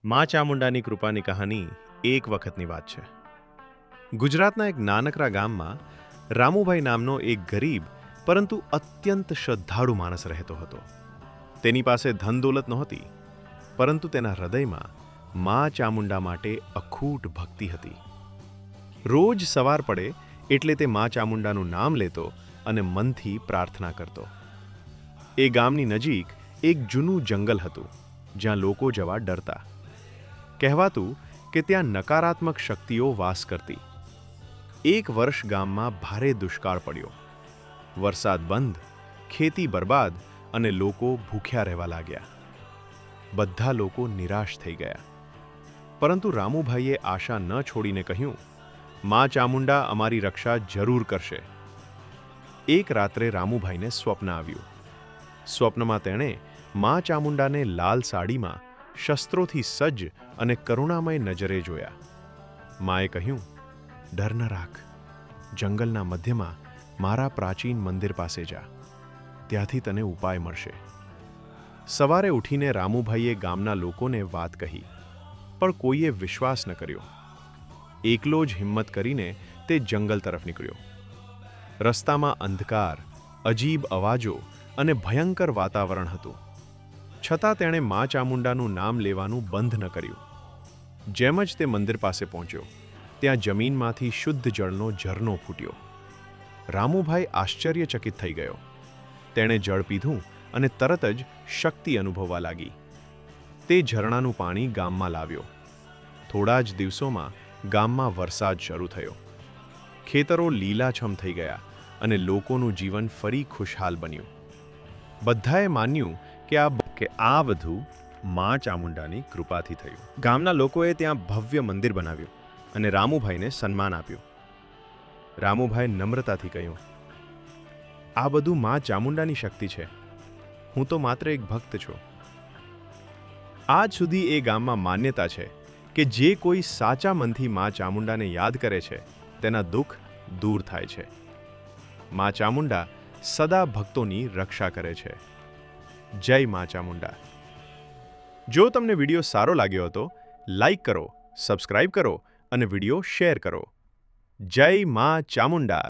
મા ચામુંડાની કૃપાની કહાની એક વખતની વાત છે. ગુજરાતના એક નાનકડા ગામમાં રામુભાઈ નામનો એક ગરીબ પરંતુ અત્યંત શ્રદ્ધાળુ માણસ રહેતો હતો. તેની પાસે ધન દોલત નહોતી, પરંતુ તેના હૃદયમાં મા ચામુંડા માટે અખૂટ ભક્તિ હતી. રોજ સવાર પડે એટલે તે મા ચામુંડાનું નામ લેતો અને મનથી પ્રાર્થના કરતો. એ ગામની નજીક એક જૂનું જંગલ હતું, જ્યાં લોકો જવા ડરતા. કહેવાતું કે ત્યાં નકારાત્મક શક્તિઓ વાસ કરતી. એક વર્ષ ગામમાં ભારે દુષ્કાળ પડ્યો. વરસાદ બંધ, ખેતી બરબાદ અને લોકો ભૂખ્યા રહેવા લાગ્યા. બધા લોકો નિરાશ થઈ ગયા. પરંતુ રામુભાઈએ આશા ન છોડીને કહ્યું, મા ચામુંડા અમારી રક્ષા જરૂર કરશે. એક રાત્રે રામુભાઈને સ્વપ્ન આવ્યું. સ્વપ્નમાં તેણે મા ચામુંડાને લાલ સાડીમાં શસ્ત્રોથી સજ્જ અને કરુણામય નજરે જોયા. માએ કહ્યું, ડર ન રાખ, જંગલના મધ્યમાં મારા પ્રાચીન મંદિર પાસે જા, ત્યાંથી તને ઉપાય મળશે. સવારે ઉઠીને રામુભાઈએ ગામના લોકોને વાત કહી, પણ કોઈએ વિશ્વાસ ન કર્યો. એકલો જ હિંમત કરીને તે જંગલ તરફ નીકળ્યો. રસ્તામાં અંધકાર, અજીબ અવાજો અને ભયંકર વાતાવરણ હતું. છતાં તેણે મા ચામુંડાનું નામ લેવાનું બંધ ન કર્યું. જેમ જ તે મંદિર પાસે પહોંચ્યો, ત્યાં જમીનમાંથી શુદ્ધ જળનો ઝરણો ફૂટ્યો. રામુભાઈ આશ્ચર્યચકિત થઈ ગયો. તેણે જળ પીધું અને તરત જ શક્તિ અનુભવવા લાગી. તે ઝરણાનું પાણી ગામમાં લાવ્યો. થોડા જ દિવસોમાં ગામમાં વરસાદ શરૂ થયો. ખેતરો લીલાછમ થઈ ગયા અને લોકોનું જીવન ફરી ખુશહાલ બન્યું. બધાએ માન્યું કે આ બધું મા ચામુંડાની કૃપાથી થયું. ગામના લોકોએ ત્યાં ભવ્ય મંદિર બનાવ્યું અને રામુભાઈને સન્માન આપ્યું. રામુભાઈ નમ્રતાથી કહ્યું, આ બધું મા ચામુંડાની શક્તિ છે. હું તો માત્ર એક ભક્ત છું. આજ સુધી એ ગામમાં માન્યતા છે કે જે કોઈ સાચા મનથી મા ચામુંડાને યાદ કરે છે, તેના દુઃખ દૂર થાય છે. મા ચામુંડા સદા ભક્તોની રક્ષા કરે છે. જય મા ચામુંડા. જો તમને વિડીયો સારો લાગ્યો હતો, લાઈક કરો, સબસ્ક્રાઇબ કરો અને વિડીયો શેર કરો. જય મા ચામુંડા.